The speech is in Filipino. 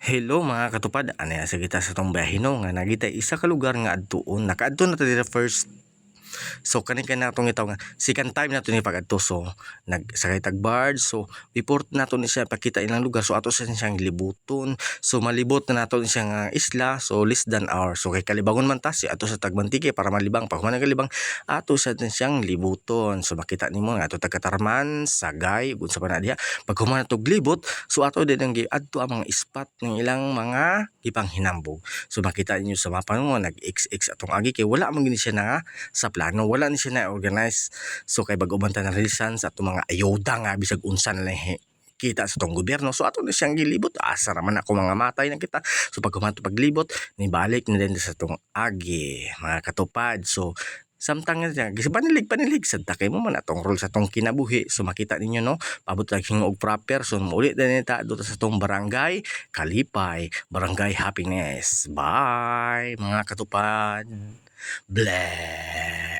Hello mga katupad, ano sa kita sa tong biyahe no nga nagita isa ka lugar nga adtuon. Nakaadto na ta dira first. So kani natong itaw nga second time nato ni pag-adto, so nagsakay tag barge. So before nato ni siya pakita ilang lugar, so ato siya siyang libuton. So malibot na nato ni siya nga isla, so less than hour. So kay kalibangon man ta si ato sa Tagmantique para malibang pag man kalibang ato sa siyang libuton. So makita nimo nga ato tag Katarman, Sagay ug unsa pa na diha. Pag human natog libot, so ato din ang giadto ang mga spot ng ilang mga ibang hinambog. So makita ninyo sa mapa mo nag-XX atong agi kay wala man gini siya na sa plano, wala ni siya na organize. So kay bag-o man ta na releasan sa atong mga ayuda nga bisag unsa na lang kita sa tong gobyerno, so ato na siyang gilibot. Asa raman ako mga matay na kita. So pag human paglibot ni balik na din sa tong agi mga katupad. So samtang nga gisa panilig sad takay mo man atong role sa tong kinabuhi. So makita ninyo no, paabot lang hingog proper. So muli din ta dito sa tong barangay Kalipay, barangay Happiness. Bye mga katupad. Bleh.